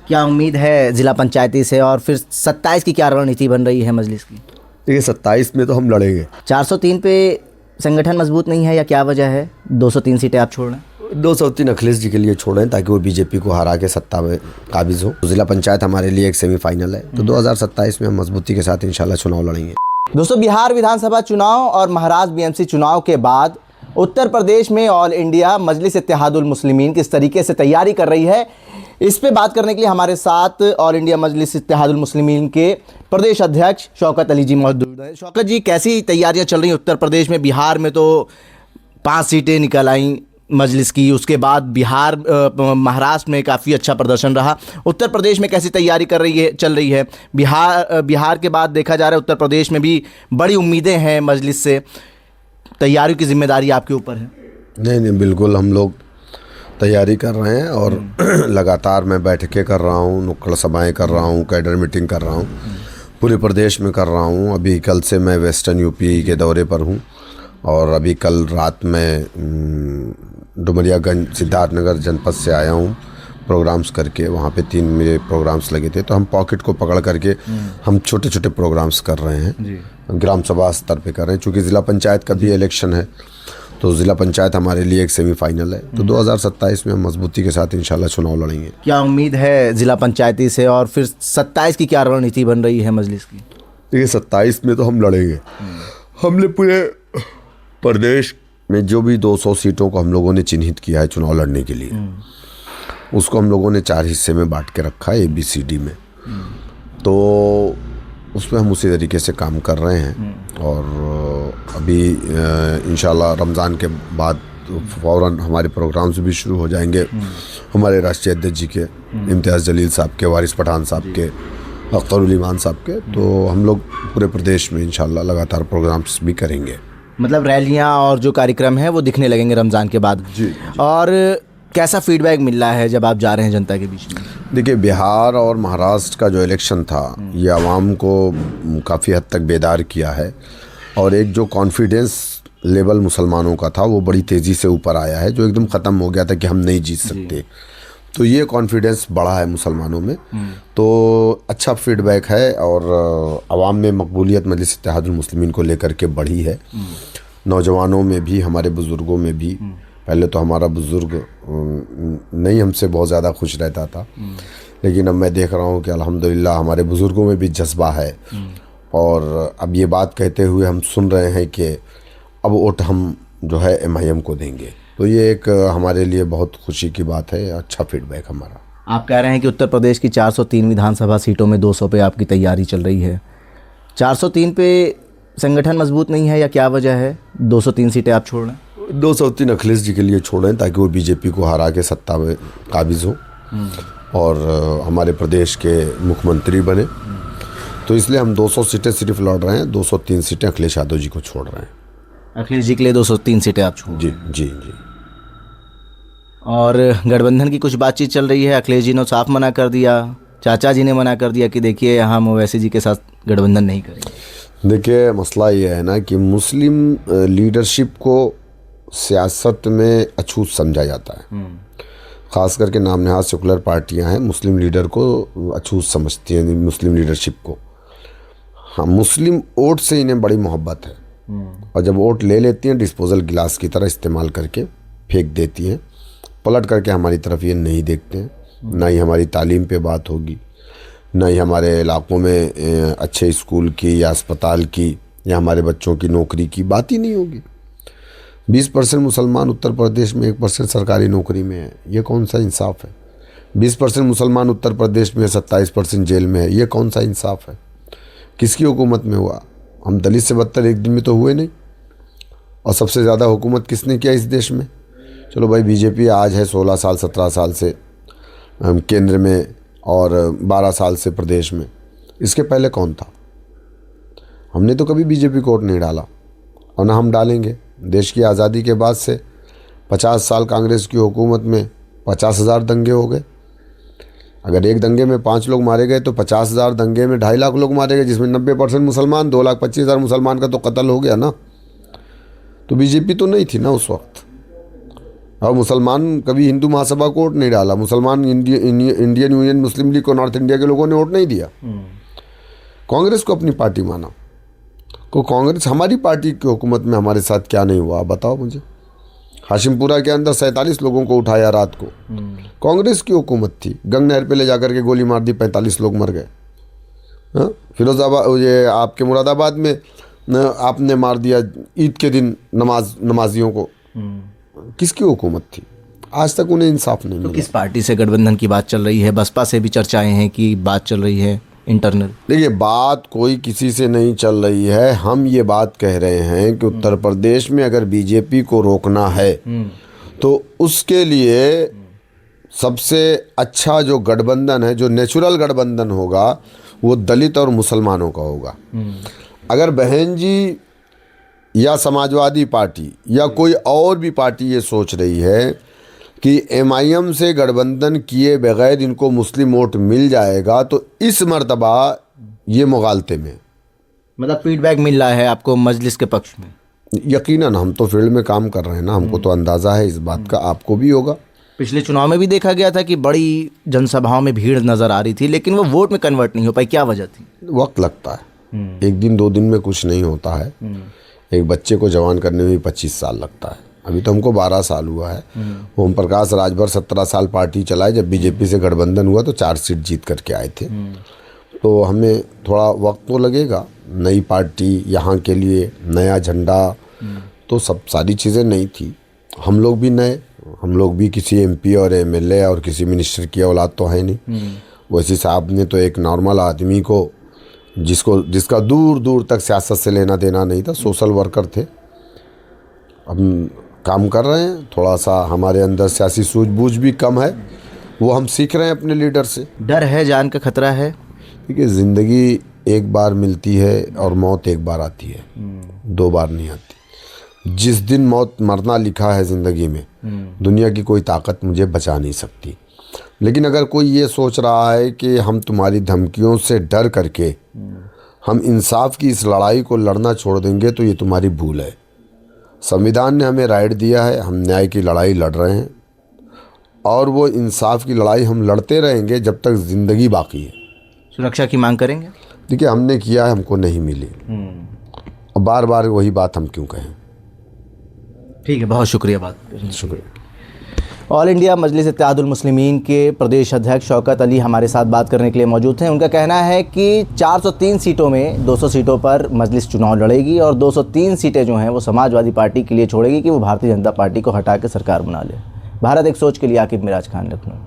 क्या उम्मीद है जिला पंचायती से, और फिर 27 की क्या रणनीति बन रही है मजलिस की? देखिए 27 में तो हम लड़ेंगे। 403 पे संगठन मजबूत नहीं है या क्या वजह है? 203 सीटें आप छोड़ रहे हैं। 203 अखिलेश जी के लिए छोड़ें ताकि वो बीजेपी को हरा के सत्ता में काबिज हो। जिला पंचायत हमारे लिए एक सेमीफाइनल है, तो 2027 में हम मजबूती के साथ इंशाल्लाह चुनाव लड़ेंगे। दोस्तों, बिहार विधानसभा चुनाव और महाराष्ट्र बीएमसी चुनाव के बाद उत्तर प्रदेश में ऑल इंडिया मजलिस इत्तेहादुल मुस्लिमीन किस तरीके से तैयारी कर रही है, इस पे बात करने के लिए हमारे साथ ऑल इंडिया मजलिस इत्तेहादुल मुस्लिमीन के प्रदेश अध्यक्ष शौकत अली जी मौजूद हैं। शौकत जी, कैसी तैयारियां चल रही हैं उत्तर प्रदेश में? बिहार में तो 5 सीटें निकल आई मजलिस की, उसके बाद महाराष्ट्र में काफ़ी अच्छा प्रदर्शन रहा। उत्तर प्रदेश में कैसी तैयारी चल रही है? बिहार के बाद देखा जा रहा है उत्तर प्रदेश में भी बड़ी उम्मीदें हैं मजलिस से। तैयारियों की जिम्मेदारी आपके ऊपर है। नहीं, बिल्कुल हम लोग तैयारी कर रहे हैं और लगातार मैं बैठकें कर रहा हूँ, नुक्कड़ सभाएं कर रहा हूँ, कैडर मीटिंग कर रहा हूँ, पूरे प्रदेश में कर रहा हूँ। अभी कल से मैं वेस्टर्न यूपी के दौरे पर हूँ और अभी कल रात में डुमरियागंज सिद्धार्थनगर जनपद से आया हूँ प्रोग्राम्स करके। वहाँ पे 3 मेरे प्रोग्राम्स लगे थे, तो हम पॉकेट को पकड़ करके हम छोटे छोटे प्रोग्राम्स कर रहे हैं, ग्राम सभा स्तर पे कर रहे हैं। चूँकि ज़िला पंचायत का भी इलेक्शन है, तो ज़िला पंचायत हमारे लिए एक सेमीफाइनल है, तो 2027 में हम मजबूती के साथ इंशाल्लाह चुनाव लड़ेंगे। क्या उम्मीद है जिला पंचायती से, और फिर 27 की क्या रणनीति बन रही है मजलिस की? देखिए 27 में तो हम लड़ेंगे। हमने पूरे प्रदेश में जो भी 200 सीटों को हम लोगों ने चिन्हित किया है चुनाव लड़ने के लिए, उसको हम लोगों ने 4 हिस्से में बांट के रखा है, ABCD में। तो उसमें हम उसी तरीके से काम कर रहे हैं और अभी इंशाल्लाह रमज़ान के बाद फ़ौरन हमारे प्रोग्राम्स भी शुरू हो जाएंगे। हमारे राष्ट्रीय अध्यक्ष जी के, इम्तियाज़ जलील साहब के, वारिस पठान साहब के, अख्तरुल ईमान साहब के, तो हम लोग पूरे प्रदेश में इंशाल्लाह लगातार प्रोग्राम्स भी करेंगे। मतलब रैलियां और जो कार्यक्रम है वो दिखने लगेंगे रमज़ान के बाद जी। और कैसा फीडबैक मिल रहा है जब आप जा रहे हैं जनता के बीच में? देखिए बिहार और महाराष्ट्र का जो इलेक्शन था, ये आवाम को काफ़ी हद तक बेदार किया है और एक जो कॉन्फिडेंस लेवल मुसलमानों का था वो बड़ी तेज़ी से ऊपर आया है, जो एकदम ख़त्म हो गया था कि हम नहीं जीत सकते। तो ये कॉन्फिडेंस बढ़ा है मुसलमानों में, तो अच्छा फीडबैक है और आवाम में मकबूलियत मजलिस इत्तेहादुल मुस्लिमीन को लेकर के बढ़ी है। नौजवानों में भी, हमारे बुज़ुर्गों में भी। पहले तो हमारा बुज़ुर्ग नहीं हमसे बहुत ज़्यादा खुश रहता था, लेकिन अब मैं देख रहा हूँ कि अल्हम्दुलिल्लाह हमारे बुज़ुर्गों में भी जज्बा है और अब ये बात कहते हुए हम सुन रहे हैं कि अब वोट हम जो है MIM को देंगे। तो ये एक हमारे लिए बहुत खुशी की बात है, अच्छा फीडबैक हमारा। आप कह रहे हैं कि उत्तर प्रदेश की 403 विधानसभा सीटों में 200 पे आपकी तैयारी चल रही है। 403 पे संगठन मजबूत नहीं है या क्या वजह है? 203 सीटें आप छोड़ रहे हैं। 203 अखिलेश जी के लिए छोड़ें ताकि वो बीजेपी को हरा के सत्ता में काबिज हो और हमारे प्रदेश के मुख्यमंत्री बने। तो इसलिए हम 200 सीटें सिर्फ लड़ रहे हैं, 203 सीटें अखिलेश यादव जी को छोड़ रहे हैं। अखिलेश जी के लिए 203 सीटें आप छोड़? जी जी जी। और गठबंधन की कुछ बातचीत चल रही है? अखिलेश जी ने साफ मना कर दिया, चाचा जी ने मना कर दिया कि देखिए हम ओवैसी जी के साथ गठबंधन नहीं करेंगे। देखिए मसला ये है ना कि मुस्लिम लीडरशिप को सियासत में अछूत समझा जाता है, ख़ास करके नाम नहाद सेकुलर पार्टियां हैं, मुस्लिम लीडर को अछूत समझती हैं, मुस्लिम लीडरशिप को। हाँ, मुस्लिम वोट से इन्हें बड़ी मोहब्बत है और जब वोट ले लेती हैं डिस्पोजल गिलास की तरह इस्तेमाल करके फेंक देती हैं, पलट करके हमारी तरफ ये नहीं देखते हैं। ना ही हमारी तालीम पे बात होगी, ना ही हमारे इलाकों में अच्छे स्कूल की या अस्पताल की या हमारे बच्चों की नौकरी की बात ही नहीं होगी। 20% मुसलमान उत्तर प्रदेश में, 1% सरकारी नौकरी में है, ये कौन सा इंसाफ है? 20% मुसलमान उत्तर प्रदेश में, 27% जेल में है, ये कौन सा इंसाफ है? किसकी हुकूमत में हुआ? हम दलित से बदतर एक दिन में तो हुए नहीं। और सबसे ज़्यादा हुकूमत किसने किया इस देश में? चलो भाई बीजेपी आज है 16 साल 17 साल से केंद्र में और 12 साल से प्रदेश में। इसके पहले कौन था? हमने तो कभी बीजेपी को वोट नहीं डाला और ना हम डालेंगे। देश की आज़ादी के बाद से 50 साल कांग्रेस की हुकूमत में 50,000 दंगे हो गए। अगर एक दंगे में 5 लोग मारे गए तो 50,000 दंगे में 2.5 लाख लोग मारे गए, जिसमें 90% मुसलमान, 2,25,000 मुसलमान का तो कत्ल हो गया ना। तो बीजेपी तो नहीं थी ना उस वक्त। और मुसलमान कभी हिंदू महासभा को वोट नहीं डाला, मुसलमान इंडियन यूनियन मुस्लिम लीग को नॉर्थ इंडिया के लोगों ने वोट नहीं दिया। कांग्रेस को अपनी पार्टी माना। को कांग्रेस हमारी पार्टी की हुकूमत में हमारे साथ क्या नहीं हुआ बताओ मुझे। हाशिमपुरा के अंदर 47 लोगों को उठाया रात को, कांग्रेस की हुकूमत थी। गंग नहर पे ले जाकर के गोली मार दी, 45 लोग मर गए। हाँ, फिरोजाबाद ये आपके मुरादाबाद में आपने मार दिया ईद के दिन नमाजियों को। किसकी हुकूमत थी? आज तक उन्हें इंसाफ नहीं मिला। किस पार्टी से गठबंधन की बात चल रही है? बसपा से भी चर्चाएं हैं कि बात चल रही है इंटरनल। देखिए, बात कोई किसी से नहीं चल रही है। हम ये बात कह रहे हैं कि उत्तर प्रदेश में अगर बीजेपी को रोकना है तो उसके लिए सबसे अच्छा जो गठबंधन है, जो नेचुरल गठबंधन होगा, वो दलित और मुसलमानों का होगा। अगर बहन जी या समाजवादी पार्टी या कोई और भी पार्टी ये सोच रही है कि एमआईएम से गठबंधन किए बगैर इनको मुस्लिम वोट मिल जाएगा, तो इस मर्तबा ये मुगालते में, मतलब फीडबैक मिल रहा है आपको मजलिस के पक्ष में? यकीनन हम तो फील्ड में काम कर रहे हैं ना, हमको तो अंदाज़ा है इस बात का, आपको भी होगा। पिछले चुनाव में भी देखा गया था कि बड़ी जनसभाओं में भीड़ नज़र आ रही थी, लेकिन वो वोट में कन्वर्ट नहीं हो पाई। क्या वजह थी? वक्त लगता है, एक दिन दो दिन में कुछ नहीं होता है। एक बच्चे को जवान करने में भी 25 साल लगता है। अभी तो हमको 12 साल हुआ है। ओम प्रकाश राजभर 17 साल पार्टी चलाए। जब बीजेपी से गठबंधन हुआ तो 4 सीट जीत करके आए थे। तो हमें थोड़ा वक्त तो लगेगा। नई पार्टी, यहाँ के लिए नया झंडा, तो सब सारी चीज़ें नई थी। हम लोग भी नए, हम लोग भी किसी एमपी और एमएलए और किसी मिनिस्टर की औलाद तो है नहीं। वैसी साहब ने तो एक नॉर्मल आदमी को, जिसका दूर दूर तक सियासत से लेना देना नहीं था, सोशल वर्कर थे। अब काम कर रहे हैं। थोड़ा सा हमारे अंदर सियासी सूझबूझ भी कम है, वो हम सीख रहे हैं अपने लीडर से। डर है, जान का खतरा है? देखिए, ज़िंदगी एक बार मिलती है और मौत एक बार आती है, 2 बार नहीं आती। जिस दिन मौत मरना लिखा है ज़िंदगी में, दुनिया की कोई ताकत मुझे बचा नहीं सकती। लेकिन अगर कोई ये सोच रहा है कि हम तुम्हारी धमकियों से डर करके हम इंसाफ की इस लड़ाई को लड़ना छोड़ देंगे, तो ये तुम्हारी भूल है। संविधान ने हमें राइट दिया है, हम न्याय की लड़ाई लड़ रहे हैं और वो इंसाफ की लड़ाई हम लड़ते रहेंगे जब तक ज़िंदगी बाकी है। सुरक्षा की मांग करेंगे? देखिए, हमने किया है, हमको नहीं मिली। अब बार बार वही बात हम क्यों कहें। ठीक है, बहुत शुक्रिया। शुक्रिया। ऑल इंडिया मजलिस इत्तेहादुल मुस्लिमीन के प्रदेश अध्यक्ष शौकत अली हमारे साथ बात करने के लिए मौजूद हैं। उनका कहना है कि 403 सीटों में 200 सीटों पर मजलिस चुनाव लड़ेगी और 203 सीटें जो हैं वो समाजवादी पार्टी के लिए छोड़ेगी कि वो भारतीय जनता पार्टी को हटा के सरकार बना ले। भारत एक सोच के लिए आकिब मिराज खान, लखनऊ।